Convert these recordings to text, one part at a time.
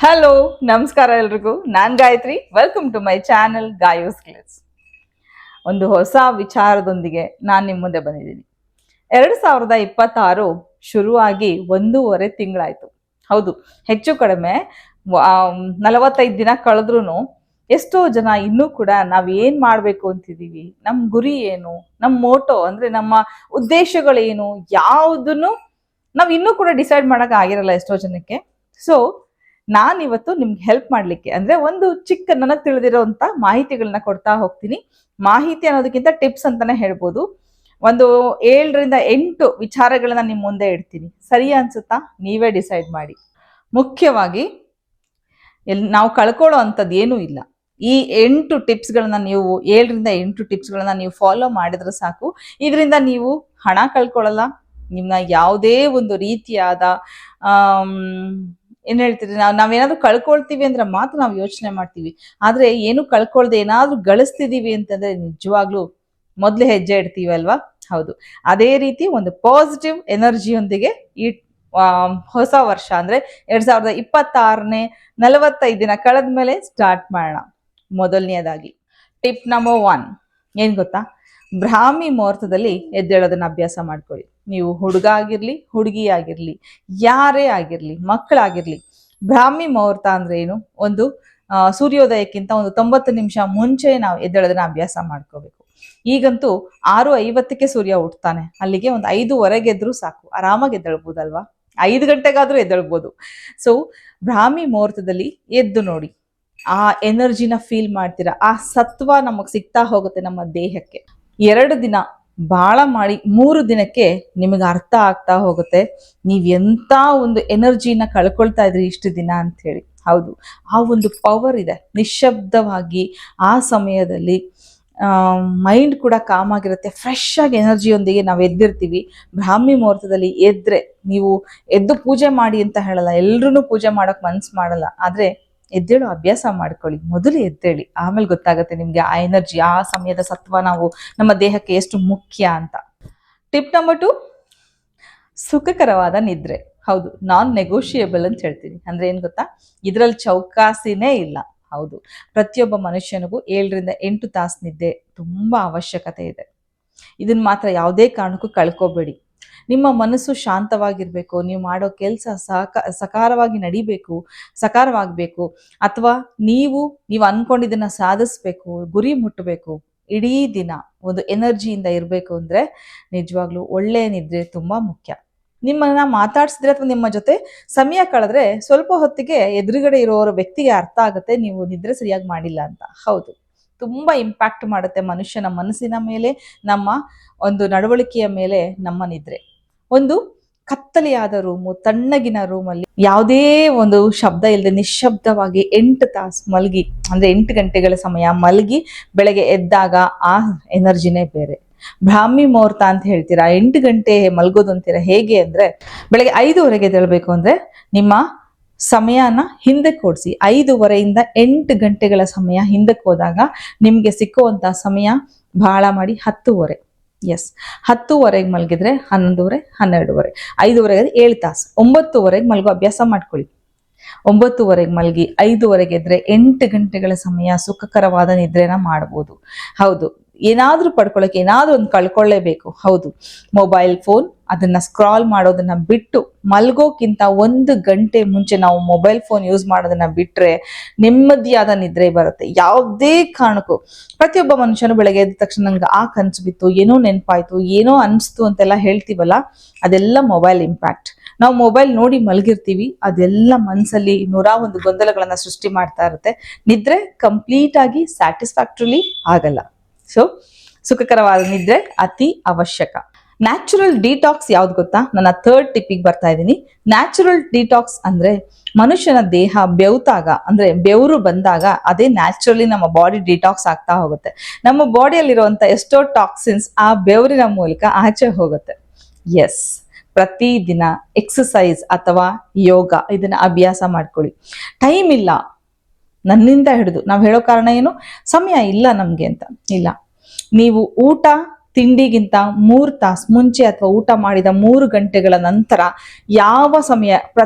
Hello, ನಮಸ್ಕಾರ ಎಲ್ರಿಗೂ. ನಾನ್ Gayatri. Welcome to my channel Gayo's Glitz. ಒಂದು ಹೊಸ ವಿಚಾರದೊಂದಿಗೆ ನಾನು ನಿಮ್ಮ ಮುಂದೆ ಬಂದಿದ್ದೀನಿ. 2026 ಶುರುವಾಗಿ 1.5 ತಿಂಗಳಾಯ್ತು. ಹೌದು, ಹೆಚ್ಚು ಕಡಿಮೆ 45 ದಿನ ಕಳೆದ್ರೂ ಎಷ್ಟೋ ಜನ ಇನ್ನೂ ಕೂಡ ನಾವ್ ಏನ್ ಮಾಡ್ಬೇಕು ಅಂತಿದೀವಿ, ನಮ್ ಗುರಿ ಏನು, ನಮ್ ಮೋಟೋ ಅಂದ್ರೆ ನಮ್ಮ ಉದ್ದೇಶಗಳೇನು, ಯಾವುದನ್ನು ನಾವ್ ಇನ್ನೂ ಕೂಡ ಡಿಸೈಡ್ ಮಾಡಕ್ ಆಗಿರಲ್ಲ ಎಷ್ಟೋ ಜನಕ್ಕೆ. ಸೊ ನಾನಿವತ್ತು ನಿಮ್ಗೆ ಹೆಲ್ಪ್ ಮಾಡ್ಲಿಕ್ಕೆ ಅಂದ್ರೆ ಒಂದು ಚಿಕ್ಕ ನನಗೆ ತಿಳಿದಿರೋಂಥ ಮಾಹಿತಿಗಳನ್ನ ಕೊಡ್ತಾ ಹೋಗ್ತೀನಿ. ಮಾಹಿತಿ ಅನ್ನೋದಕ್ಕಿಂತ ಟಿಪ್ಸ್ ಅಂತಾನೆ ಹೇಳ್ಬೋದು. ಒಂದು 7ರಿಂದ 8 ವಿಚಾರಗಳನ್ನ ನಿಮ್ ಮುಂದೆ ಇಡ್ತೀನಿ. ಸರಿ ಅನ್ಸುತ್ತಾ? ನೀವೇ ಡಿಸೈಡ್ ಮಾಡಿ. ಮುಖ್ಯವಾಗಿ ನಾವು ಕಳ್ಕೊಳ್ಳೋ ಅಂಥದ್ದು ಏನೂ ಇಲ್ಲ. ಈ 8 ಟಿಪ್ಸ್ಗಳನ್ನ ನೀವು 7ರಿಂದ 8 ಟಿಪ್ಸ್ಗಳನ್ನ ನೀವು ಫಾಲೋ ಮಾಡಿದ್ರೆ ಸಾಕು. ಇದರಿಂದ ನೀವು ಹಣ ಕಳ್ಕೊಳ್ಳಲ್ಲ, ನಿಮ್ನ ಯಾವುದೇ ಒಂದು ರೀತಿಯಾದ ಏನ್ ಹೇಳ್ತೀರಿ, ನಾವೇನಾದ್ರೂ ಕಳ್ಕೊಳ್ತೀವಿ ಅಂದ್ರೆ ಮಾತ್ರ ನಾವು ಯೋಚನೆ ಮಾಡ್ತೀವಿ. ಆದ್ರೆ ಏನು ಕಳ್ಕೊಳ್ದೆ ಏನಾದ್ರೂ ಗಳಿಸ್ತಿದೀವಿ ಅಂತಂದ್ರೆ ನಿಜವಾಗ್ಲೂ ಮೊದ್ಲು ಹೆಜ್ಜೆ ಇಡ್ತೀವಿ ಅಲ್ವಾ? ಹೌದು, ಅದೇ ರೀತಿ ಒಂದು ಪಾಸಿಟಿವ್ ಎನರ್ಜಿಯೊಂದಿಗೆ ಈ ಹೊಸ ವರ್ಷ ಅಂದ್ರೆ 2026ನೇ 45 ದಿನ ಕಳೆದ ಮೇಲೆ ಸ್ಟಾರ್ಟ್ ಮಾಡೋಣ. ಮೊದಲನೇದಾಗಿ ಟಿಪ್ ನಂಬರ್ 1 ಏನ್ ಗೊತ್ತಾ? ಬ್ರಾಹ್ಮಿ ಮುಹೂರ್ತದಲ್ಲಿ ಎದ್ದೇಳೋದನ್ನ ಅಭ್ಯಾಸ ಮಾಡ್ಕೊಳ್ಳಿ. ನೀವು ಹುಡುಗ ಆಗಿರ್ಲಿ, ಹುಡುಗಿ ಆಗಿರ್ಲಿ, ಯಾರೇ ಆಗಿರ್ಲಿ, ಮಕ್ಕಳಾಗಿರ್ಲಿ, ಬ್ರಾಹ್ಮಿ ಮುಹೂರ್ತ ಅಂದ್ರೆ ಏನು? ಒಂದು ಸೂರ್ಯೋದಯಕ್ಕಿಂತ ಒಂದು 90 ನಿಮಿಷ ಮುಂಚೆ ನಾವು ಎದ್ದೇಳೋದನ್ನ ಅಭ್ಯಾಸ ಮಾಡ್ಕೋಬೇಕು. ಈಗಂತೂ 6:50ಕ್ಕೆ ಸೂರ್ಯ ಹುಟ್ತಾನೆ, ಅಲ್ಲಿಗೆ ಒಂದು 5:15 ಎದ್ರು ಸಾಕು, ಆರಾಮಾಗಿ ಎದ್ದೇಳ್ಬೋದಲ್ವಾ? 5 ಗಂಟೆಗಾದ್ರೂ ಎದ್ದೇಳ್ಬೋದು. ಸೊ ಬ್ರಾಹ್ಮಿ ಮುಹೂರ್ತದಲ್ಲಿ ಎದ್ದು ನೋಡಿ, ಆ ಎನರ್ಜಿನ ಫೀಲ್ ಮಾಡ್ತೀರಾ, ಆ ಸತ್ವ ನಮಗ್ ಸಿಗ್ತಾ ಹೋಗುತ್ತೆ ನಮ್ಮ ದೇಹಕ್ಕೆ. 2 ದಿನ ಬಾಳ ಮಾಡಿ 3 ದಿನಕ್ಕೆ ನಿಮಗೆ ಅರ್ಥ ಆಗ್ತಾ ಹೋಗುತ್ತೆ ನೀವ್ ಎಂತ ಒಂದು ಎನರ್ಜಿನ ಕಳ್ಕೊಳ್ತಾ ಇದ್ರಿ ಇಷ್ಟು ದಿನ ಅಂತ ಹೇಳಿ. ಹೌದು, ಆ ಒಂದು ಪವರ್ ಇದೆ. ನಿಶ್ಶಬ್ದವಾಗಿ ಆ ಸಮಯದಲ್ಲಿ ಮೈಂಡ್ ಕೂಡ ಕಾಮ್ ಆಗಿರುತ್ತೆ, ಫ್ರೆಶ್ ಆಗಿ ಎನರ್ಜಿಯೊಂದಿಗೆ ನಾವು ಎದ್ದಿರ್ತೀವಿ. ಬ್ರಾಹ್ಮಿ ಮುಹೂರ್ತದಲ್ಲಿ ಎದ್ರೆ, ನೀವು ಎದ್ದು ಪೂಜೆ ಮಾಡಿ ಅಂತ ಹೇಳಲ್ಲ, ಎಲ್ರೂ ಪೂಜೆ ಮಾಡಕ್ ಮನ್ಸು ಮಾಡಲ್ಲ, ಆದ್ರೆ ಎದ್ದೇಳು ಅಭ್ಯಾಸ ಮಾಡ್ಕೊಳ್ಳಿ. ಮೊದಲು ಎದ್ದೇಳಿ, ಆಮೇಲೆ ಗೊತ್ತಾಗುತ್ತೆ ನಿಮ್ಗೆ ಆ ಎನರ್ಜಿ, ಆ ಸಮಯದ ಸತ್ವ ನಾವು ನಮ್ಮ ದೇಹಕ್ಕೆ ಎಷ್ಟು ಮುಖ್ಯ ಅಂತ. ಟಿಪ್ ನಂಬರ್ 2, ಸುಖಕರವಾದ ನಿದ್ರೆ. ಹೌದು, ನಾನ್ ನೆಗೋಷಿಯೇಬಲ್ ಅಂತ ಹೇಳ್ತೀನಿ. ಅಂದ್ರೆ ಏನ್ ಗೊತ್ತಾ? ಇದ್ರಲ್ಲಿ ಚೌಕಾಸಿನೇ ಇಲ್ಲ. ಹೌದು, ಪ್ರತಿಯೊಬ್ಬ ಮನುಷ್ಯನಿಗೂ 7ರಿಂದ 8 ತಾಸು ನಿದ್ದೆ ತುಂಬಾ ಅವಶ್ಯಕತೆ ಇದೆ. ಇದನ್ನ ಮಾತ್ರ ಯಾವುದೇ ಕಾರಣಕ್ಕೂ ಕಳ್ಕೋಬೇಡಿ. ನಿಮ್ಮ ಮನಸ್ಸು ಶಾಂತವಾಗಿರ್ಬೇಕು, ನೀವು ಮಾಡೋ ಕೆಲಸ ಸಕಾರವಾಗಿ ನಡಿಬೇಕು, ಸಕಾರವಾಗಬೇಕು, ಅಥವಾ ನೀವು ಅನ್ಕೊಂಡಿದ್ದನ್ನ ಸಾಧಿಸ್ಬೇಕು, ಗುರಿ ಮುಟ್ಟಬೇಕು, ಇಡೀ ದಿನ ಒಂದು ಎನರ್ಜಿಯಿಂದ ಇರಬೇಕು ಅಂದ್ರೆ ನಿಜವಾಗ್ಲೂ ಒಳ್ಳೆಯ ನಿದ್ರೆ ತುಂಬಾ ಮುಖ್ಯ. ನಿಮ್ಮನ್ನ ಮಾತಾಡ್ಸಿದ್ರೆ ಅಥವಾ ನಿಮ್ಮ ಜೊತೆ ಸಮಯ ಕಳೆದ್ರೆ ಸ್ವಲ್ಪ ಹೊತ್ತಿಗೆ ಎದುರುಗಡೆ ಇರೋರ ವ್ಯಕ್ತಿಗೆ ಅರ್ಥ ಆಗುತ್ತೆ ನೀವು ನಿದ್ರೆ ಸರಿಯಾಗಿ ಮಾಡಿಲ್ಲ ಅಂತ. ಹೌದು, ತುಂಬಾ ಇಂಪ್ಯಾಕ್ಟ್ ಮಾಡುತ್ತೆ ಮನುಷ್ಯನ ಮನಸ್ಸಿನ ಮೇಲೆ, ನಮ್ಮ ಒಂದು ನಡವಳಿಕೆಯ ಮೇಲೆ ನಮ್ಮ ನಿದ್ರೆ. ಒಂದು ಕತ್ತಲೆಯಾದ ರೂಮು, ತಣ್ಣಗಿನ ರೂಮಲ್ಲಿ ಯಾವುದೇ ಒಂದು ಶಬ್ದ ಇಲ್ಲದೆ ನಿಶ್ಶಬ್ದವಾಗಿ 8 ತಾಸು ಮಲಗಿ, ಅಂದ್ರೆ 8 ಗಂಟೆಗಳ ಸಮಯ ಮಲಗಿ ಬೆಳಗ್ಗೆ ಎದ್ದಾಗ ಆ ಎನರ್ಜಿನೇ ಬೇರೆ. ಬ್ರಾಹ್ಮಿ ಮುಹೂರ್ತ ಅಂತ ಹೇಳ್ತೀರಾ, 8 ಗಂಟೆ ಮಲ್ಗೋದು ಅಂತೀರಾ. ಹೇಗೆ ಅಂದ್ರೆ, ಬೆಳಗ್ಗೆ 5:15ಗೆ ಎದ್ದೇಳ್ಬೇಕು ಅಂದ್ರೆ ನಿಮ್ಮ ಸಮಯನ ಹಿಂದಕ್ಕೆ ಓಡಿಸಿ. 5:15ರಿಂದ 8 ಗಂಟೆಗಳ ಸಮಯ ಹಿಂದಕ್ಕೆ ಹೋದಾಗ ನಿಮ್ಗೆ ಸಿಕ್ಕುವಂತ ಸಮಯ ಬಹಳ ಮಾಡಿ 10:30. ಎಸ್, 10:30ಗೆ ಮಲಗಿದ್ರೆ 11:30, 12:30, 5:30 7 ತಾಸು. 9:30ಗೆ ಮಲಗೋ ಅಭ್ಯಾಸ ಮಾಡ್ಕೊಳ್ಳಿ. 9:30ಗೆ ಮಲಗಿ 5:30ಗೆ ಎದ್ರೆ 8 ಗಂಟೆಗಳ ಸಮಯ ಸುಖಕರವಾದ ನಿದ್ರೆನ ಮಾಡ್ಬೋದು. ಹೌದು, ಏನಾದ್ರೂ ಪಡ್ಕೊಳ್ಳೋಕೆ ಏನಾದ್ರೂ ಒಂದು ಕಳ್ಕೊಳ್ಳೇಬೇಕು. ಹೌದು, ಮೊಬೈಲ್ ಫೋನ್ ಅದನ್ನ ಸ್ಕ್ರಾಲ್ ಮಾಡೋದನ್ನ ಬಿಟ್ಟು ಮಲ್ಗೋಕ್ಕಿಂತ 1 ಗಂಟೆ ಮುಂಚೆ ನಾವು ಮೊಬೈಲ್ ಫೋನ್ ಯೂಸ್ ಮಾಡೋದನ್ನ ಬಿಟ್ರೆ ನೆಮ್ಮದಿಯಾದ ನಿದ್ರೆ ಬರುತ್ತೆ. ಯಾವುದೇ ಕಾರಣಕ್ಕೂ ಪ್ರತಿಯೊಬ್ಬ ಮನುಷ್ಯನು ಬೆಳಗ್ಗೆ ಎದ್ದ ತಕ್ಷಣ ನಂಗೆ ಆ ಕನ್ಸು ಬಿತ್ತು, ಏನೋ ನೆನಪಾಯ್ತು, ಏನೋ ಅನ್ಸ್ತು ಅಂತೆಲ್ಲ ಹೇಳ್ತೀವಲ್ಲ, ಅದೆಲ್ಲ ಮೊಬೈಲ್ ಇಂಪ್ಯಾಕ್ಟ್. ನಾವು ಮೊಬೈಲ್ ನೋಡಿ ಮಲಗಿರ್ತೀವಿ, ಅದೆಲ್ಲ ಮನ್ಸಲ್ಲಿ 101 ಗೊಂದಲಗಳನ್ನ ಸೃಷ್ಟಿ ಮಾಡ್ತಾ ಇರುತ್ತೆ. ನಿದ್ರೆ ಕಂಪ್ಲೀಟ್ ಆಗಿ ಸ್ಯಾಟಿಸ್ಫ್ಯಾಕ್ಟರಿಲಿ ಆಗಲ್ಲ. ಸೊ ಸುಖಕರವಾದ ನಿದ್ರೆ ಅತಿ ಅವಶ್ಯಕ. ನ್ಯಾಚುರಲ್ ಡಿಟಾಕ್ಸ್ ಯಾವ್ದು ಗೊತ್ತಾ? ನನ್ನ 3rd ಟಿಪ್ಪಿಗೆ ಬರ್ತಾ ಇದ್ದೀನಿ. ನ್ಯಾಚುರಲ್ ಡಿಟಾಕ್ಸ್ ಅಂದ್ರೆ ಮನುಷ್ಯನ ದೇಹ ಬೆವ್ತಾಗ, ಅಂದ್ರೆ ಬೆವರು ಬಂದಾಗ ಅದೇ ನ್ಯಾಚುರಲಿ ನಮ್ಮ ಬಾಡಿ ಡಿಟಾಕ್ಸ್ ಆಗ್ತಾ ಹೋಗುತ್ತೆ. ನಮ್ಮ ಬಾಡಿಯಲ್ಲಿರುವಂತ ಎಷ್ಟೋ ಟಾಕ್ಸಿನ್ಸ್ ಆ ಬೆವರಿನ ಮೂಲಕ ಆಚೆ ಹೋಗುತ್ತೆ. ಎಸ್, ಪ್ರತಿದಿನ ಎಕ್ಸಸೈಸ್ ಅಥವಾ ಯೋಗ ಇದನ್ನ ಅಭ್ಯಾಸ ಮಾಡ್ಕೊಳ್ಳಿ. ಟೈಮ್ ಇಲ್ಲ ನನ್ನಿಂದ ಹಿಡಿದು, ನಾವು ಹೇಳೋ ಕಾರಣ ಏನು? ಸಮಯ ಇಲ್ಲ ನಮ್ಗೆ ಅಂತ ಇಲ್ಲ. ನೀವು ಊಟ ತಿಂಡಿಗಿಂತ 3 ತಾಸು ಮುಂಚೆ ಅಥವಾ ಊಟ ಮಾಡಿದ 3 ಗಂಟೆಗಳ ನಂತರ ಯಾವ ಸಮಯ,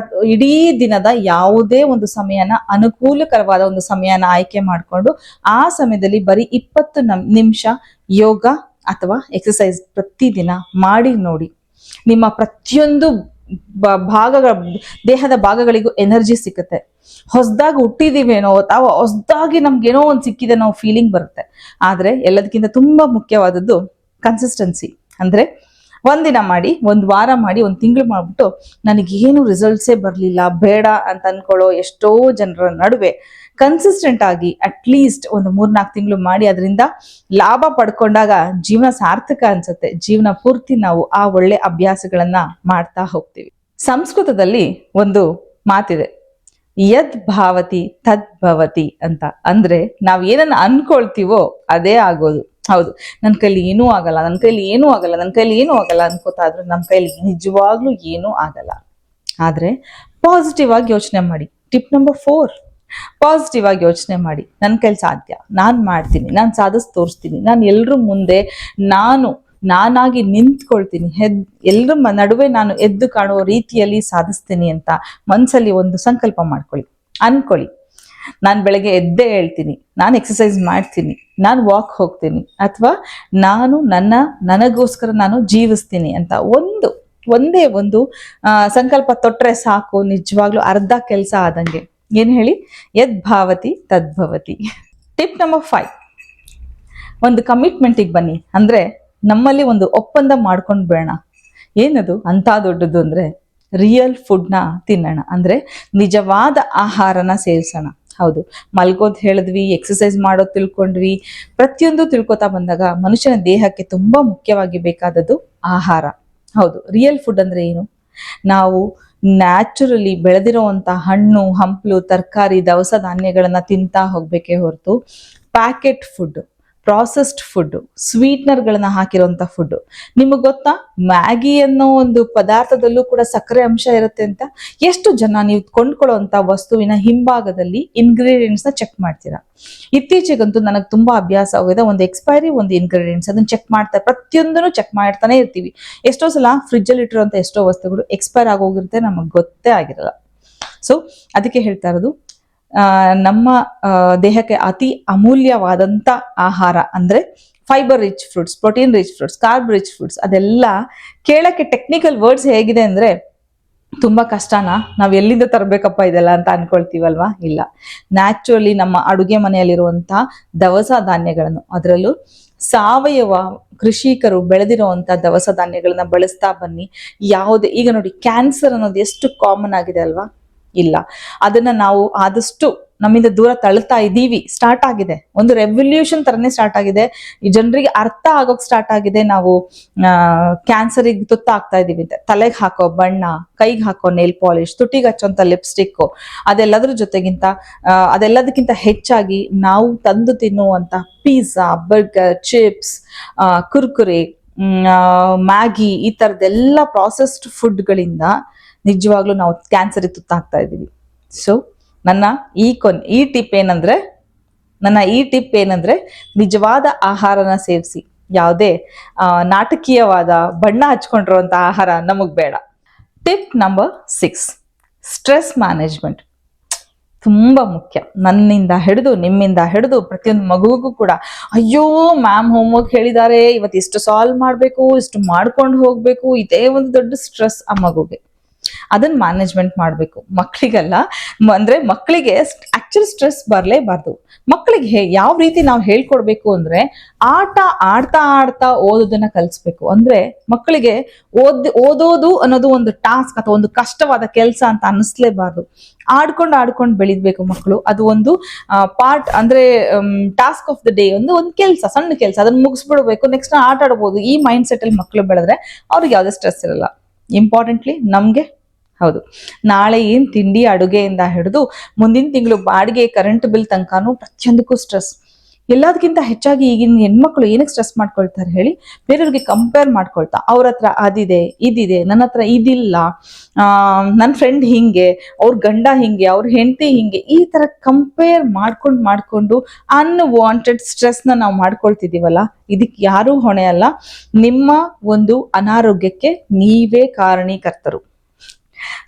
ಇಡೀ ದಿನದ ಯಾವುದೇ ಒಂದು ಸಮಯನ, ಅನುಕೂಲಕರವಾದ ಒಂದು ಸಮಯನ ಆಯ್ಕೆ ಮಾಡಿಕೊಂಡು ಆ ಸಮಯದಲ್ಲಿ ಬರೀ 20 ನಿಮಿಷ ಯೋಗ ಅಥವಾ ಎಕ್ಸಸೈಸ್ ಪ್ರತಿದಿನ ಮಾಡಿ ನೋಡಿ. ನಿಮ್ಮ ಪ್ರತಿಯೊಂದು ಭಾಗಗಳ, ದೇಹದ ಭಾಗಗಳಿಗೂ ಎನರ್ಜಿ ಸಿಕ್ಕುತ್ತೆ. ಹೊಸದಾಗಿ ಹುಟ್ಟಿದೀವೇನೋ ಅಥವಾ ಹೊಸದಾಗಿ ನಮ್ಗೇನೋ ಒಂದು ಸಿಕ್ಕಿದೆ ನಾವು ಫೀಲಿಂಗ್ ಬರುತ್ತೆ. ಆದ್ರೆ ಎಲ್ಲದಕ್ಕಿಂತ ತುಂಬಾ ಮುಖ್ಯವಾದದ್ದು ಕನ್ಸಿಸ್ಟೆನ್ಸಿ. ಅಂದ್ರೆ ಒಂದಿನ ಮಾಡಿ, ಒಂದು ವಾರ ಮಾಡಿ, ಒಂದು ತಿಂಗಳು ಮಾಡ್ಬಿಟ್ಟು ನನಗೇನು ರಿಸಲ್ಟ್ಸೇ ಬರಲಿಲ್ಲ, ಬೇಡ ಅಂತ ಅನ್ಕೊಳ್ಳೋ ಎಷ್ಟೋ ಜನರ ನಡುವೆ ಕನ್ಸಿಸ್ಟೆಂಟ್ ಆಗಿ ಅಟ್ಲೀಸ್ಟ್ ಒಂದು 3-4 ತಿಂಗಳು ಮಾಡಿ ಅದರಿಂದ ಲಾಭ ಪಡ್ಕೊಂಡಾಗ ಜೀವನ ಸಾರ್ಥಕ ಅನ್ಸುತ್ತೆ. ಜೀವನ ಪೂರ್ತಿ ನಾವು ಆ ಒಳ್ಳೆ ಅಭ್ಯಾಸಗಳನ್ನ ಮಾಡ್ತಾ ಹೋಗ್ತೀವಿ. ಸಂಸ್ಕೃತದಲ್ಲಿ ಒಂದು ಮಾತಿದೆ, ಯದ್ ಭಾವತಿ ತದ್ ಭವತಿ ಅಂತ. ಅಂದ್ರೆ ನಾವ್ ಏನನ್ನ ಅನ್ಕೊಳ್ತೀವೋ ಅದೇ ಆಗೋದು. ಹೌದು, ನನ್ನ ಕೈಲಿ ಏನೂ ಆಗಲ್ಲ, ನನ್ನ ಕೈಲಿ ಏನೂ ಆಗಲ್ಲ, ನನ್ನ ಕೈಲಿ ಏನೂ ಆಗಲ್ಲ ಅನ್ಕೋತಾ ಇದ್ರೆ ನಮ್ಮ ಕೈಲಿ ನಿಜವಾಗ್ಲೂ ಏನೂ ಆಗಲ್ಲ. ಆದ್ರೆ ಪಾಸಿಟಿವ್ ಆಗಿ ಯೋಚನೆ ಮಾಡಿ. ಟಿಪ್ ನಂಬರ್ 4, ಪಾಸಿಟಿವ್ ಆಗಿ ಯೋಚನೆ ಮಾಡಿ. ನನ್ನ ಕೈಲಿ ಸಾಧ್ಯ, ನಾನ್ ಮಾಡ್ತೀನಿ, ನಾನು ಸಾಧಿಸಿ ತೋರಿಸ್ತೀನಿ, ನಾನು ಎಲ್ರ ಮುಂದೆ ನಾನಾಗಿ ನಿಂತ್ಕೊಳ್ತೀನಿ, ಎಲ್ರ ನಡುವೆ ನಾನು ಎದ್ದು ಕಾಣುವ ರೀತಿಯಲ್ಲಿ ಸಾಧಿಸ್ತೀನಿ ಅಂತ ಮನ್ಸಲ್ಲಿ ಒಂದು ಸಂಕಲ್ಪ ಮಾಡ್ಕೊಳ್ಳಿ, ಅನ್ಕೊಳ್ಳಿ. ನಾನು ಬೆಳಗ್ಗೆ ಎದ್ದೇ ಹೇಳ್ತೀನಿ, ನಾನು ಎಕ್ಸಸೈಸ್ ಮಾಡ್ತೀನಿ, ನಾನು ವಾಕ್ ಹೋಗ್ತೀನಿ, ಅಥವಾ ನಾನು ನನಗೋಸ್ಕರ ನಾನು ಜೀವಿಸ್ತೀನಿ ಅಂತ ಒಂದೇ ಒಂದು ಸಂಕಲ್ಪ ತೊಟ್ರೆ ಸಾಕು, ನಿಜವಾಗ್ಲೂ ಅರ್ಧ ಕೆಲಸ ಆದಂಗೆ. ಏನ್ ಹೇಳಿ? ಯದ್ ಭಾವತಿ ತದ್ಭವತಿ. ಟಿಪ್ ನಂಬರ್ 5, ಒಂದು ಕಮಿಟ್ಮೆಂಟಿಗೆ ಬನ್ನಿ. ಅಂದ್ರೆ ನಮ್ಮಲ್ಲಿ ಒಂದು ಒಪ್ಪಂದ ಮಾಡ್ಕೊಂಡು ಬೇಡ. ಏನದು ಅಂತ ದೊಡ್ಡದು ಅಂದ್ರೆ ರಿಯಲ್ ಫುಡ್ನ ತಿನ್ನೋಣ. ಅಂದ್ರೆ ನಿಜವಾದ ಆಹಾರನ ಸೇವಿಸೋಣ. ಹೌದು, ಮಲ್ಗೋದ್ ಹೇಳಿದ್ವಿ, ಎಕ್ಸಸೈಸ್ ಮಾಡೋದು ತಿಳ್ಕೊಂಡ್ವಿ, ಪ್ರತಿಯೊಂದು ತಿಳ್ಕೊತಾ ಬಂದಾಗ ಮನುಷ್ಯನ ದೇಹಕ್ಕೆ ತುಂಬಾ ಮುಖ್ಯವಾಗಿ ಬೇಕಾದದ್ದು ಆಹಾರ. ಹೌದು, ರಿಯಲ್ ಫುಡ್ ಅಂದ್ರೆ ಏನು? ನಾವು ನ್ಯಾಚುರಲಿ ಬೆಳೆದಿರುವಂತ ಹಣ್ಣು ಹಂಪಲು ತರಕಾರಿ ದವಸ ಧಾನ್ಯಗಳನ್ನ ತಿಂತಾ ಹೋಗ್ಬೇಕೇ ಹೊರತು ಪ್ಯಾಕೆಟ್ ಫುಡ್, ಪ್ರಾಸೆಸ್ಡ್ ಫುಡ್, ಸ್ವೀಟ್ನರ್ಗಳನ್ನ ಹಾಕಿರುವಂತ ಫುಡ್. ನಿಮಗೆ ಗೊತ್ತಾ, ಮ್ಯಾಗಿ ಅನ್ನೋ ಒಂದು ಪದಾರ್ಥದಲ್ಲೂ ಕೂಡ ಸಕ್ಕರೆ ಅಂಶ ಇರುತ್ತೆ ಅಂತ. ಎಷ್ಟು ಜನ ನೀವು ಕೊಂಡ್ಕೊಳ್ಳುವಂತ ವಸ್ತುವಿನ ಹಿಂಭಾಗದಲ್ಲಿ ಇಂಗ್ರೀಡಿಯೆಂಟ್ಸ್ ನ ಚೆಕ್ ಮಾಡ್ತೀರಾ? ಇತ್ತೀಚೆಗಂತೂ ನನಗೆ ತುಂಬಾ ಅಭ್ಯಾಸ ಆಗಿದೆ, ಒಂದು ಎಕ್ಸ್ಪೈರಿ, ಒಂದು ಇಂಗ್ರೀಡಿಯೆಂಟ್ಸ್, ಅದನ್ನ ಚೆಕ್ ಮಾಡ್ತಾ, ಪ್ರತಿಯೊಂದನ್ನು ಚೆಕ್ ಮಾಡ್ತಾನೆ ಇರ್ತೀವಿ. ಎಷ್ಟೋ ಸಲ ಫ್ರಿಜ್ ಅಲ್ಲಿ ಇಟ್ಟಿರುವಂತ ಎಷ್ಟೋ ವಸ್ತುಗಳು ಎಕ್ಸ್ಪೈರ್ ಆಗೋಗಿರುತ್ತೆ, ನಮಗೆ ಗೊತ್ತೇ ಆಗಿರಲ್ಲ. ಸೊ ಅದಕ್ಕೆ ಹೇಳ್ತಾ ಇರೋದು, ನಮ್ಮ ದೇಹಕ್ಕೆ ಅತಿ ಅಮೂಲ್ಯವಾದಂತ ಆಹಾರ ಅಂದ್ರೆ fibre rich fruits, protein rich fruits, carb rich fruits. ಅದೆಲ್ಲ ಕೇಳಕ್ಕೆ ಟೆಕ್ನಿಕಲ್ ವರ್ಡ್ಸ್ ಹೇಗಿದೆ ಅಂದ್ರೆ ತುಂಬಾ ಕಷ್ಟನಾ, ನಾವ್ ಎಲ್ಲಿಂದ ತರಬೇಕಪ್ಪ ಇದೆಲ್ಲ ಅಂತ ಅನ್ಕೊಳ್ತೀವಲ್ವಾ? ಇಲ್ಲ, ನ್ಯಾಚುರಲಿ ನಮ್ಮ ಅಡುಗೆ ಮನೆಯಲ್ಲಿರುವಂತಹ ದವಸ ಧಾನ್ಯಗಳನ್ನು, ಅದರಲ್ಲೂ ಸಾವಯವ ಕೃಷಿಕರು ಬೆಳೆದಿರುವಂತ ದವಸ ಧಾನ್ಯಗಳನ್ನ ಬಳಸ್ತಾ ಬನ್ನಿ. ಯಾವುದೇ, ಈಗ ನೋಡಿ, ಕ್ಯಾನ್ಸರ್ ಅನ್ನೋದು ಎಷ್ಟು ಕಾಮನ್ ಆಗಿದೆ ಅಲ್ವಾ? ಇಲ್ಲ, ಅದನ್ನ ನಾವು ಆದಷ್ಟು ನಮ್ಮಿಂದ ದೂರ ತಳ್ತಾ ಇದ್ದೀವಿ. ಸ್ಟಾರ್ಟ್ ಆಗಿದೆ, ಒಂದು ರೆವಲ್ಯೂಷನ್ ತರನೇ ಸ್ಟಾರ್ಟ್ ಆಗಿದೆ. ಈ ಜನರಿಗೆ ಅರ್ಥ ಆಗೋಕ್ ಸ್ಟಾರ್ಟ್ ಆಗಿದೆ, ನಾವು ಕ್ಯಾನ್ಸರಿಗೆ ತುತ್ತಾಗ್ತಾ ಇದೀವಿ ಅಂತ. ತಲೆಗೆ ಹಾಕೋ ಬಣ್ಣ, ಕೈಗೆ ಹಾಕೋ ನೇಲ್ ಪಾಲಿಶ್, ತುಟಿಗೆ ಹಚ್ಚೋಂತ ಲಿಪ್ಸ್ಟಿಕ್, ಅದೆಲ್ಲದಕ್ಕಿಂತ ಹೆಚ್ಚಾಗಿ ನಾವು ತಂದು ತಿನ್ನುವಂತ pizza, burger, chips, Kurkure, Maggi, ಈ ತರದೆಲ್ಲ ಪ್ರಾಸೆಸ್ಡ್ ಫುಡ್ಗಳಿಂದ ನಿಜವಾಗ್ಲೂ ನಾವು ಕ್ಯಾನ್ಸರಿಗೆ ತುತ್ತಾಗ್ತಾ ಇದ್ದೀವಿ. ಸೊ ನನ್ನ ಈ ಟಿಪ್ ಏನಂದ್ರೆ ನಿಜವಾದ ಆಹಾರನ ಸೇವಿಸಿ. ಯಾವುದೇ ನಾಟಕೀಯವಾದ ಬಣ್ಣ ಹಚ್ಕೊಂಡಿರುವಂತ ಆಹಾರ ನಮಗ್ ಬೇಡ. ಟಿಪ್ ನಂಬರ್ 6, ಸ್ಟ್ರೆಸ್ ಮ್ಯಾನೇಜ್ಮೆಂಟ್ ತುಂಬಾ ಮುಖ್ಯ. ನನ್ನಿಂದ ಹಿಡಿದು ನಿಮ್ಮಿಂದ ಹಿಡಿದು ಪ್ರತಿಯೊಂದು ಮಗುವಿಗೂ ಕೂಡ, ಅಯ್ಯೋ ಮ್ಯಾಮ್ ಹೋಮ್ವರ್ಕ್ ಹೇಳಿದ್ದಾರೆ, ಇವತ್ತು ಇಷ್ಟು ಸಾಲ್ವ್ ಮಾಡ್ಬೇಕು, ಇಷ್ಟು ಮಾಡ್ಕೊಂಡು ಹೋಗ್ಬೇಕು, ಇದೇ ಒಂದು ದೊಡ್ಡ ಸ್ಟ್ರೆಸ್ ಆ ಮಗುಗೆ. ಅದನ್ನ ಮ್ಯಾನೇಜ್ಮೆಂಟ್ ಮಾಡ್ಬೇಕು. ಮಕ್ಕಳಿಗೆಲ್ಲ ಅಂದ್ರೆ ಮಕ್ಕಳಿಗೆ ಆಕ್ಚುಲಿ ಸ್ಟ್ರೆಸ್ ಬರಲೇಬಾರ್ದು. ಮಕ್ಕಳಿಗೆ ಯಾವ ರೀತಿ ನಾವು ಹೇಳ್ಕೊಡ್ಬೇಕು ಅಂದ್ರೆ, ಆಡ್ತಾ ಓದೋದನ್ನ ಕಲಿಸ್ಬೇಕು. ಅಂದ್ರೆ ಮಕ್ಕಳಿಗೆ ಓದೋದು ಅನ್ನೋದು ಒಂದು ಟಾಸ್ಕ್ ಅಥವಾ ಒಂದು ಕಷ್ಟವಾದ ಕೆಲಸ ಅಂತ ಅನ್ನಿಸ್ಲೇಬಾರ್ದು. ಆಡ್ಕೊಂಡು ಬೆಳಿಬೇಕು ಮಕ್ಕಳು. ಅದು ಒಂದು ಪಾರ್ಟ್, ಅಂದ್ರೆ ಟಾಸ್ಕ್ ಆಫ್ ದ ಡೇ, ಒಂದು ಕೆಲಸ, ಸಣ್ಣ ಕೆಲಸ, ಅದನ್ನ ಮುಗಿಸ್ಬಿಡ್ಬೇಕು, ನೆಕ್ಸ್ಟ್ ಆಟ ಆಡ್ಬೋದು. ಈ ಮೈಂಡ್ ಸೆಟ್ ಅಲ್ಲಿ ಮಕ್ಕಳು ಬೆಳೆದ್ರೆ ಅವ್ರಿಗೆ ಯಾವುದೇ ಸ್ಟ್ರೆಸ್ ಇರಲ್ಲ. ಇಂಪಾರ್ಟೆಂಟ್ಲಿ ನಮ್ಗೆ, ಹೌದು, ನಾಳೆ ಏನ್ ತಿಂಡಿ ಅಡುಗೆಯಿಂದ ಹಿಡಿದು ಮುಂದಿನ ತಿಂಗಳು ಬಾಡಿಗೆ, ಕರೆಂಟ್ ಬಿಲ್ ತನಕನೂ ಪ್ರತಿಯೊಂದಕ್ಕೂ ಸ್ಟ್ರೆಸ್. ಎಲ್ಲದಕ್ಕಿಂತ ಹೆಚ್ಚಾಗಿ ಈಗಿನ ಹೆಣ್ಮಕ್ಳು ಏನಕ್ಕೆ ಸ್ಟ್ರೆಸ್ ಮಾಡ್ಕೊಳ್ತಾರೆ ಹೇಳಿ, ಬೇರೆಯವ್ರಿಗೆ ಕಂಪೇರ್ ಮಾಡ್ಕೊಳ್ತಾ ಅವ್ರ ಹತ್ರ ಅದಿದೆ ಇದಿದೆ, ನನ್ನ ಹತ್ರ ಇದಿಲ್ಲ, ನನ್ನ ಫ್ರೆಂಡ್ ಹಿಂಗೆ, ಅವ್ರ ಗಂಡ ಹಿಂಗೆ, ಅವ್ರ ಹೆಂಡತಿ ಹಿಂಗೆ, ಈ ತರ ಕಂಪೇರ್ ಮಾಡ್ಕೊಂಡು ಅನ್ವಾಂಟೆಡ್ ಸ್ಟ್ರೆಸ್ನ ನಾವು ಮಾಡ್ಕೊಳ್ತಿದೀವಲ್ಲ, ಇದಕ್ಕೆ ಯಾರೂ ಹೊಣೆ ಅಲ್ಲ. ನಿಮ್ಮ ಒಂದು ಅನಾರೋಗ್ಯಕ್ಕೆ ನೀವೇ ಕಾರಣೀಕರ್ತರು.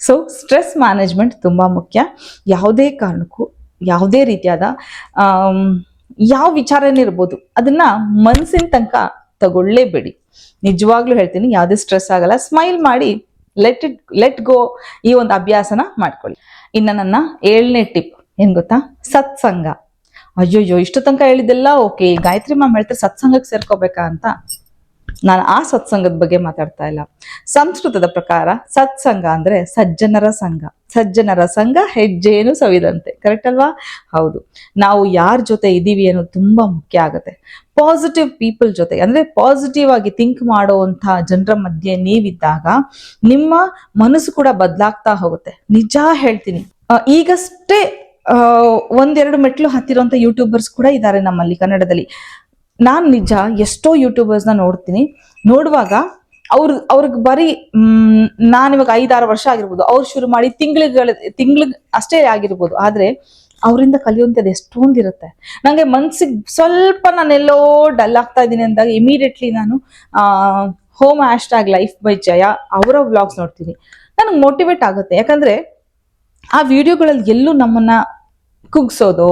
ಸೊ ಸ್ಟ್ರೆಸ್ ಮ್ಯಾನೇಜ್ಮೆಂಟ್ ತುಂಬಾ ಮುಖ್ಯ. ಯಾವುದೇ ಕಾರಣಕ್ಕೂ ಯಾವುದೇ ರೀತಿಯಾದ ಯಾವ ವಿಚಾರನೇ ಇರ್ಬೋದು, ಅದನ್ನ ಮನಸ್ಸಿನ ತನಕ ತಗೊಳ್ಳೇಬೇಡಿ. ನಿಜವಾಗ್ಲೂ ಹೇಳ್ತೀನಿ, ಯಾವುದೇ ಸ್ಟ್ರೆಸ್ ಆಗಲ್ಲ. ಸ್ಮೈಲ್ ಮಾಡಿ ಲೆಟ್ ಗೋ, ಈ ಒಂದು ಅಭ್ಯಾಸನ ಮಾಡ್ಕೊಳ್ಳಿ. ಇನ್ನು ನನ್ನ 7ನೇ ಟಿಪ್ ಏನ್ ಗೊತ್ತಾ? ಸತ್ಸಂಗ. ಅಯ್ಯೋಯ್ಯೋ, ಇಷ್ಟು ತನಕ ಹೇಳಿದ್ದೆಲ್ಲ ಓಕೆ, ಗಾಯತ್ರಿ ಮ್ಯಾಮ್ ಹೇಳ್ತಾರೆ ಸತ್ಸಂಗಕ್ಕೆ ಸೇರ್ಕೋಬೇಕಾ ಅಂತ. ನಾನು ಆ ಸತ್ಸಂಗದ ಬಗ್ಗೆ ಮಾತಾಡ್ತಾ ಇಲ್ಲ. ಸಂಸ್ಕೃತದ ಪ್ರಕಾರ ಸತ್ಸಂಗ ಅಂದ್ರೆ ಸಜ್ಜನರ ಸಂಘ. ಸಜ್ಜನರ ಸಂಘ ಹೆಜ್ಜೆಯನ್ನು ಸವಿದಂತೆ, ಕರೆಕ್ಟ್ ಅಲ್ವಾ? ಹೌದು. ನಾವು ಯಾರ ಜೊತೆ ಇದೀವಿ ಅನ್ನೋದು ತುಂಬಾ ಮುಖ್ಯ ಆಗುತ್ತೆ. ಪಾಸಿಟಿವ್ ಪೀಪಲ್ ಜೊತೆ, ಅಂದ್ರೆ ಪಾಸಿಟಿವ್ ಆಗಿ ಥಿಂಕ್ ಮಾಡುವಂತಹ ಜನರ ಮಧ್ಯೆ ನೀವಿದ್ದಾಗ ನಿಮ್ಮ ಮನಸ್ಸು ಕೂಡ ಬದಲಾಗ್ತಾ ಹೋಗುತ್ತೆ. ನಿಜ ಹೇಳ್ತೀನಿ, ಈಗಷ್ಟೇ 1-2 ಮೆಟ್ಲು ಹತ್ತಿರುವಂತ ಯೂಟ್ಯೂಬರ್ಸ್ ಕೂಡ ಇದ್ದಾರೆ ನಮ್ಮಲ್ಲಿ ಕನ್ನಡದಲ್ಲಿ. ನಾನ್ ನಿಜ ಎಷ್ಟೋ ಯೂಟ್ಯೂಬರ್ಸ್ನ ನೋಡ್ತೀನಿ. ಅವ್ರಿಗೆ ಬರೀ ನಾನಿವಾಗ 5-6 ವರ್ಷ ಆಗಿರ್ಬೋದು, ಅವ್ರು ಶುರು ಮಾಡಿ ತಿಂಗ್ಳಿಗೆ ಅಷ್ಟೇ ಆಗಿರ್ಬೋದು, ಆದ್ರೆ ಅವರಿಂದ ಕಲಿಯುವಂಥದ್ದು ಎಷ್ಟೊಂದಿರುತ್ತೆ. ನಂಗೆ ಮನ್ಸಿಗೆ ಸ್ವಲ್ಪ ನಾನೆಲ್ಲೋ ಡಲ್ ಆಗ್ತಾ ಇದ್ದೀನಿ ಅಂದಾಗ ಇಮಿಡಿಯೇಟ್ಲಿ ನಾನು ಹೋಮ್ #life by ಜಯ ಅವರ ವ್ಲಾಗ್ಸ್ ನೋಡ್ತೀನಿ. ನನಗೆ ಮೋಟಿವೇಟ್ ಆಗುತ್ತೆ. ಯಾಕಂದ್ರೆ ಆ ವಿಡಿಯೋಗಳಲ್ಲಿ ಎಲ್ಲೂ ನಮ್ಮನ್ನ ಕುಗ್ಸೋದು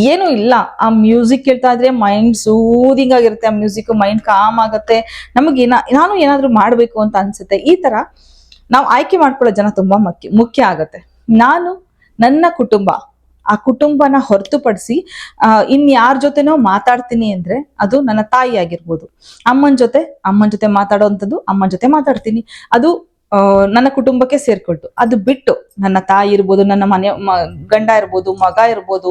ಏನು ಇಲ್ಲ. ಆ ಮ್ಯೂಸಿಕ್ ಕೇಳ್ತಾ ಇದ್ರೆ ಮೈಂಡ್ ಸೂದಿಂಗ್ ಆಗಿರುತ್ತೆ. ಆ ಮ್ಯೂಸಿಕ್ ಮೈಂಡ್ ಕಾಮ್ ಆಗುತ್ತೆ. ನಮಗೆ ನಾನು ಏನಾದ್ರೂ ಮಾಡ್ಬೇಕು ಅಂತ ಅನ್ಸುತ್ತೆ. ಈ ತರ ನಾವು ಆಯ್ಕೆ ಮಾಡ್ಕೊಳ್ಳೋ ಜನ ತುಂಬಾ ಮುಖ್ಯ ಆಗತ್ತೆ. ನಾನು ನನ್ನ ಕುಟುಂಬ, ಆ ಕುಟುಂಬನ ಹೊರತುಪಡಿಸಿ ಯಾರ ಜೊತೆನೋ ಮಾತಾಡ್ತೀನಿ ಅಂದ್ರೆ ಅದು ನನ್ನ ತಾಯಿ ಆಗಿರ್ಬೋದು. ಅಮ್ಮನ ಜೊತೆ ಮಾತಾಡೋವಂಥದ್ದು ಅಮ್ಮನ ಜೊತೆ ಮಾತಾಡ್ತೀನಿ, ಅದು ನನ್ನ ಕುಟುಂಬಕ್ಕೆ ಸೇರ್ಕೊಳ್ತು. ಅದು ಬಿಟ್ಟು ನನ್ನ ತಾಯಿ ಇರ್ಬೋದು, ನನ್ನ ಮನೆ ಗಂಡ ಇರ್ಬೋದು, ಮಗ ಇರ್ಬೋದು,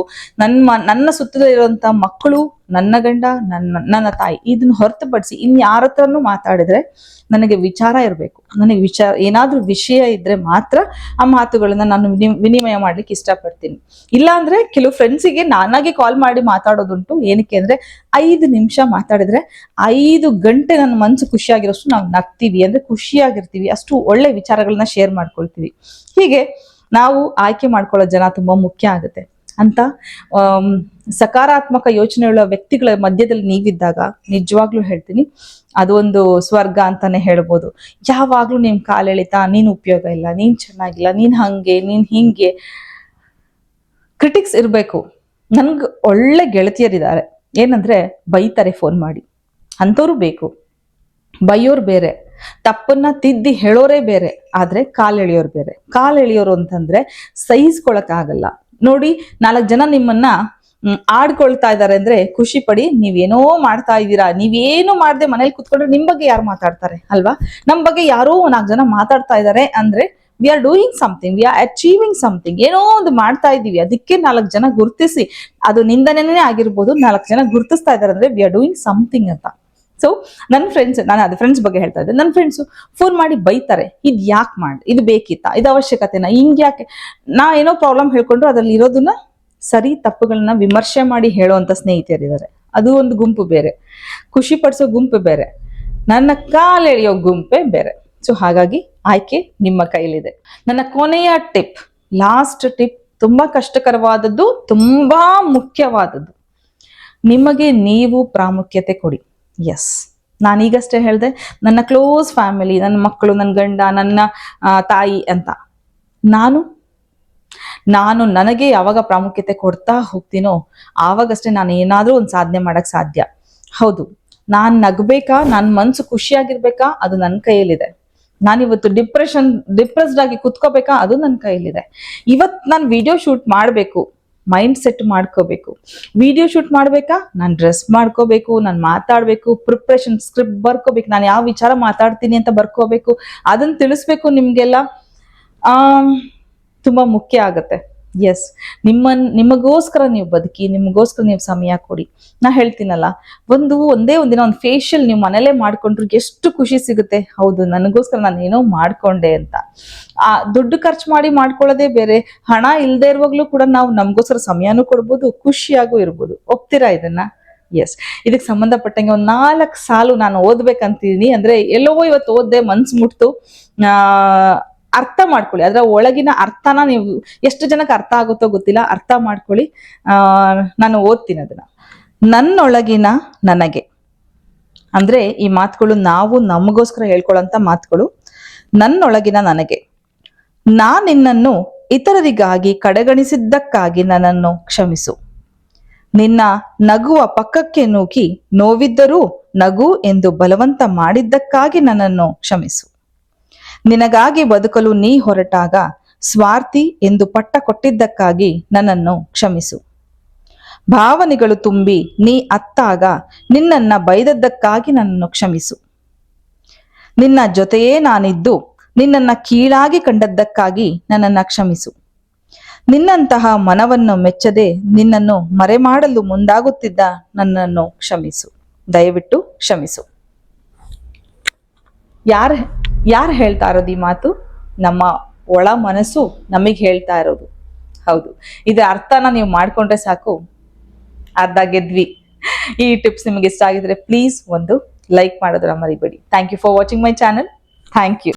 ನನ್ನ ಸುತ್ತಲೂ ಇರುವಂತ ಮಕ್ಕಳು, ನನ್ನ ಗಂಡ, ನನ್ನ ತಾಯಿ, ಇದನ್ನ ಹೊರತುಪಡಿಸಿ ಯಾರ ಹತ್ರನೂ ಮಾತಾಡಿದ್ರೆ ನನಗೆ ವಿಚಾರ ಇರಬೇಕು. ನನಗೆ ಏನಾದ್ರೂ ವಿಷಯ ಇದ್ರೆ ಮಾತ್ರ ಆ ಮಾತುಗಳನ್ನ ನಾನು ವಿನಿಮಯ ಮಾಡ್ಲಿಕ್ಕೆ ಇಷ್ಟಪಡ್ತೀನಿ. ಇಲ್ಲ ಅಂದ್ರೆ ಕೆಲವು ಫ್ರೆಂಡ್ಸಿಗೆ ನಾನಾಗೆ ಕಾಲ್ ಮಾಡಿ ಮಾತಾಡೋದುಂಟು. ಏನಕ್ಕೆ ಅಂದ್ರೆ 5 ನಿಮಿಷ ಮಾತಾಡಿದ್ರೆ 5 ಗಂಟೆ ನನ್ನ ಮನ್ಸು ಖುಷಿಯಾಗಿರೋಷ್ಟು ನಾವು ನಗ್ತೀವಿ, ಅಂದ್ರೆ ಖುಷಿಯಾಗಿರ್ತೀವಿ, ಅಷ್ಟು ಒಳ್ಳೆ ವಿಚಾರಗಳನ್ನ ಶೇರ್ ಮಾಡ್ಕೊಳ್ತೀವಿ. ಹೀಗೆ ನಾವು ಆಯ್ಕೆ ಮಾಡ್ಕೊಳ್ಳೋ ಜನ ತುಂಬಾ ಮುಖ್ಯ ಆಗುತ್ತೆ ಅಂತ. ಸಕಾರಾತ್ಮಕ ಯೋಚನೆಯುಳ್ಳ ವ್ಯಕ್ತಿಗಳ ಮಧ್ಯದಲ್ಲಿ ನೀವಿದ್ದಾಗ ನಿಜವಾಗ್ಲೂ ಹೇಳ್ತೀನಿ, ಅದೊಂದು ಸ್ವರ್ಗ ಅಂತಾನೆ ಹೇಳ್ಬೋದು. ಯಾವಾಗ್ಲೂ ನಿಮ್ ಕಾಲೆಳಿತಾ, ನೀನ್ ಉಪಯೋಗ ಇಲ್ಲ, ನೀನ್ ಚೆನ್ನಾಗಿಲ್ಲ, ನೀನ್ ಹಂಗೆ, ನೀನ್ ಹಿಂಗೆ ಕ್ರಿಟಿಕ್ಸ್ ಇರ್ಬೇಕು. ನನ್ಗ್ ಒಳ್ಳೆ ಗೆಳತಿಯರಿದ್ದಾರೆ, ಏನಂದ್ರೆ ಬೈತಾರೆ ಫೋನ್ ಮಾಡಿ, ಅಂಥವ್ರು ಬೇಕು. ಬೈಯೋರು ಬೇರೆ, ತಪ್ಪನ್ನ ತಿದ್ದಿ ಹೇಳೋರೇ ಬೇರೆ, ಆದ್ರೆ ಕಾಲೆಳೆಯೋರು ಬೇರೆ. ಕಾಲೆಳೆಯೋರು ಅಂತಂದ್ರೆ ಸಹಿಸ್ಕೊಳಕ್ ಆಗಲ್ಲ. ನೋಡಿ, 4 ಜನ ನಿಮ್ಮನ್ನ ಆಡ್ಕೊಳ್ತಾ ಇದಾರೆ ಅಂದ್ರೆ ಖುಷಿ ಪಡಿ. ನೀವೇನೋ ಮಾಡ್ತಾ ಇದ್ದೀರಾ, ನೀವೇನು ಮಾಡದೆ ಮನೇಲಿ ಕುತ್ಕೊಂಡ್ರೆ ನಿಮ್ ಬಗ್ಗೆ ಯಾರು ಮಾತಾಡ್ತಾರೆ ಅಲ್ವಾ? ನಮ್ ಬಗ್ಗೆ ಯಾರೋ 4 ಜನ ಮಾತಾಡ್ತಾ ಇದಾರೆ ಅಂದ್ರೆ we are doing something, we are achieving something. ಏನೋ ಒಂದು ಮಾಡ್ತಾ ಇದೀವಿ, ಅದಕ್ಕೆ 4 ಜನ ಗುರ್ತಿಸಿ, ಅದು ನಿಂದನೇ ಆಗಿರ್ಬೋದು, 4 ಜನ ಗುರ್ತಿಸ್ತಾ ಇದಾರೆ ಅಂದ್ರೆ ವಿ ಆರ್ ಡೂಯಿಂಗ್ ಸಮಥಿಂಗ್ ಅಂತ. ಸೊ ನನ್ನ ಫ್ರೆಂಡ್ಸ್, ನಾನು ಅದೇ ಫ್ರೆಂಡ್ಸ್ ಬಗ್ಗೆ ಹೇಳ್ತಾ ಇದ್ದೆ. ನನ್ನ ಫ್ರೆಂಡ್ಸು ಫೋನ್ ಮಾಡಿ ಬೈತಾರೆ, ಇದು ಯಾಕೆ ಮಾಡಿ, ಇದು ಬೇಕಿತ್ತಾ, ಇದು ಅವಶ್ಯಕತೆನಾ, ಹಿಂಗ್ ಯಾಕೆ. ನಾ ಏನೋ ಪ್ರಾಬ್ಲಮ್ ಹೇಳ್ಕೊಂಡ್ರು ಅದ್ರಲ್ಲಿ ಇರೋದನ್ನ ಸರಿ ತಪ್ಪುಗಳನ್ನ ವಿಮರ್ಶೆ ಮಾಡಿ ಹೇಳುವಂತ ಸ್ನೇಹಿತರಿದ್ದಾರೆ. ಅದು ಒಂದು ಗುಂಪು ಬೇರೆ, ಖುಷಿ ಪಡಿಸೋ ಗುಂಪು ಬೇರೆ, ನನ್ನ ಕಾಲೆಳೆಯೋ ಗುಂಪೇ ಬೇರೆ. ಸೊ ಹಾಗಾಗಿ ಆಯ್ಕೆ ನಿಮ್ಮ ಕೈಲಿದೆ. ನನ್ನ ಕೊನೆಯ ಟಿಪ್, ಲಾಸ್ಟ್ ಟಿಪ್, ತುಂಬಾ ಕಷ್ಟಕರವಾದದ್ದು, ತುಂಬಾ ಮುಖ್ಯವಾದದ್ದು. ನಿಮಗೆ ನೀವು ಪ್ರಾಮುಖ್ಯತೆ ಕೊಡಿ. ಎಸ್, ನಾನೀಗಷ್ಟೇ ಹೇಳಿದೆ, ನನ್ನ ಕ್ಲೋಸ್ ಫ್ಯಾಮಿಲಿ, ನನ್ನ ಮಕ್ಕಳು, ನನ್ನ ಗಂಡ, ನನ್ನ ತಾಯಿ ಅಂತ. ನಾನು ನನಗೆ ಯಾವಾಗ ಪ್ರಾಮುಖ್ಯತೆ ಕೊಡ್ತಾ ಹೋಗ್ತೀನೋ ಆವಾಗಷ್ಟೇ ನಾನು ಏನಾದ್ರೂ ಒಂದು ಸಾಧನೆ ಮಾಡಕ್ ಸಾಧ್ಯ. ಹೌದು, ನಾನ್ ನಗ್ಬೇಕಾ, ನನ್ನ ಮನ್ಸು ಖುಷಿಯಾಗಿರ್ಬೇಕಾ, ಅದು ನನ್ನ ಕೈಯಲ್ಲಿದೆ. ನಾನಿವತ್ತು ಡಿಪ್ರೆಸ್ಡ್ ಆಗಿ ಕುತ್ಕೋಬೇಕಾ, ಅದು ನನ್ನ ಕೈಯಲ್ಲಿದೆ. ಇವತ್ತು ನಾನು ವಿಡಿಯೋ ಶೂಟ್ ಮಾಡಬೇಕು, ಮೈಂಡ್ ಸೆಟ್ ಮಾಡ್ಕೋಬೇಕು. ವಿಡಿಯೋ ಶೂಟ್ ಮಾಡ್ಬೇಕಾ, ನಾನು ಡ್ರೆಸ್ ಮಾಡ್ಕೋಬೇಕು, ನಾನು ಮಾತಾಡ್ಬೇಕು, ಪ್ರಿಪ್ರೇಷನ್ ಸ್ಕ್ರಿಪ್ಟ್ ಬರ್ಕೋಬೇಕು, ನಾನು ಯಾವ ವಿಚಾರ ಮಾತಾಡ್ತೀನಿ ಅಂತ ಬರ್ಕೋಬೇಕು, ಅದನ್ನ ತಿಳಿಸ್ಬೇಕು ನಿಮ್ಗೆಲ್ಲ. ತುಂಬಾ ಮುಖ್ಯ ಆಗತ್ತೆ. ಎಸ್, ನಿಮಗೋಸ್ಕರ ನೀವು ಬದುಕಿ, ನಿಮಗೋಸ್ಕರ ನೀವು ಸಮಯ ಕೊಡಿ. ನಾ ಹೇಳ್ತೀನಲ್ಲ, ಒಂದೇ ಒಂದಿನ ಒಂದು ಫೇಶಿಯಲ್ ನೀವು ಮನೇಲೆ ಮಾಡ್ಕೊಂಡ್ರು ಎಷ್ಟು ಖುಷಿ ಸಿಗುತ್ತೆ. ಹೌದು, ನನಗೋಸ್ಕರ ನಾನು ಏನೋ ಮಾಡ್ಕೊಂಡೆ ಅಂತ. ದುಡ್ಡು ಖರ್ಚು ಮಾಡಿ ಮಾಡ್ಕೊಳ್ಳೋದೇ ಬೇರೆ. ಹಣ ಇಲ್ಲದೆ ಇರುವಾಗ್ಲೂ ಕೂಡ ನಾವು ನಮಗೋಸ್ಕರ ಸಮಯನೂ ಕೊಡ್ಬೋದು, ಖುಷಿಯಾಗೂ ಇರ್ಬೋದು. ಒಪ್ತೀರಾ ಇದನ್ನ? ಎಸ್. ಇದಕ್ಕೆ ಸಂಬಂಧಪಟ್ಟಂಗೆ ಒಂದು 4 ಸಾಲು ನಾನು ಓದ್ಬೇಕಂತಿದೀನಿ. ಅಂದ್ರೆ ಎಲ್ಲೋ ಇವತ್ತು ಓದ್ದೆ, ಮನ್ಸು ಮುಟ್ತು. ಅರ್ಥ ಮಾಡ್ಕೊಳ್ಳಿ, ಅದರ ಒಳಗಿನ ಅರ್ಥನ ನೀವು ಎಷ್ಟು ಜನಕ್ಕೆ ಅರ್ಥ ಆಗುತ್ತೋ ಗೊತ್ತಿಲ್ಲ, ಅರ್ಥ ಮಾಡ್ಕೊಳ್ಳಿ. ನಾನು ಓದ್ತೀನಿ ಅದನ್ನ. ನನ್ನೊಳಗಿನ ನನಗೆ ಅಂದ್ರೆ ಈ ಮಾತುಗಳು ನಾವು ನಮಗೋಸ್ಕರ ಹೇಳ್ಕೊಳ್ಳೋಂಥ ಮಾತುಗಳು. ನನ್ನೊಳಗಿನ ನನಗೆ, ನಿನ್ನನ್ನು ಇತರರಿಗಾಗಿ ಕಡೆಗಣಿಸಿದ್ದಕ್ಕಾಗಿ ನನ್ನನ್ನು ಕ್ಷಮಿಸು. ನಿನ್ನ ನಗುವ ಪಕ್ಕಕ್ಕೆ ನೂಕಿ ನೋವಿದ್ದರೂ ನಗು ಎಂದು ಬಲವಂತ ಮಾಡಿದ್ದಕ್ಕಾಗಿ ನನ್ನನ್ನು ಕ್ಷಮಿಸು. ನಿನಗಾಗಿ ಬದುಕಲು ನೀ ಹೊರಟಾಗ ಸ್ವಾರ್ಥಿ ಎಂದು ಪಟ್ಟ ಕೊಟ್ಟಿದ್ದಕ್ಕಾಗಿ ನನ್ನನ್ನು ಕ್ಷಮಿಸು. ಭಾವನೆಗಳು ತುಂಬಿ ನೀ ಅತ್ತಾಗ ನಿನ್ನನ್ನ ಬೈದದ್ದಕ್ಕಾಗಿ ನನ್ನನ್ನು ಕ್ಷಮಿಸು. ನಿನ್ನ ಜೊತೆಯೇ ನಾನಿದ್ದು ನಿನ್ನನ್ನ ಕೀಳಾಗಿ ಕಂಡದ್ದಕ್ಕಾಗಿ ನನ್ನನ್ನ ಕ್ಷಮಿಸು. ನಿನ್ನಂತಹ ಮನವನ್ನು ಮೆಚ್ಚದೆ ನಿನ್ನನ್ನು ಮರೆಮಾಡಲು ಮುಂದಾಗುತ್ತಿದ್ದ ನನ್ನನ್ನು ಕ್ಷಮಿಸು. ದಯವಿಟ್ಟು ಕ್ಷಮಿಸು. ಯಾರು ಹೇಳ್ತಾ ಇರೋದು ಈ ಮಾತು? ನಮ್ಮ ಒಳ ಮನಸ್ಸು ನಮಗೆ ಹೇಳ್ತಾ ಇರೋದು. ಹೌದು, ಇದರ ಅರ್ಥನ ನೀವು ಮಾಡ್ಕೊಂಡ್ರೆ ಸಾಕು, ಅರ್ಧ ಗೆದ್ವಿ. ಈ ಟಿಪ್ಸ್ ನಿಮಗೆ ಇಷ್ಟ ಆಗಿದ್ರೆ ಪ್ಲೀಸ್ ಒಂದು ಲೈಕ್ ಮಾಡೋದನ್ನ ಮರಿಬೇಡಿ. Thank you for watching my channel. Thank you.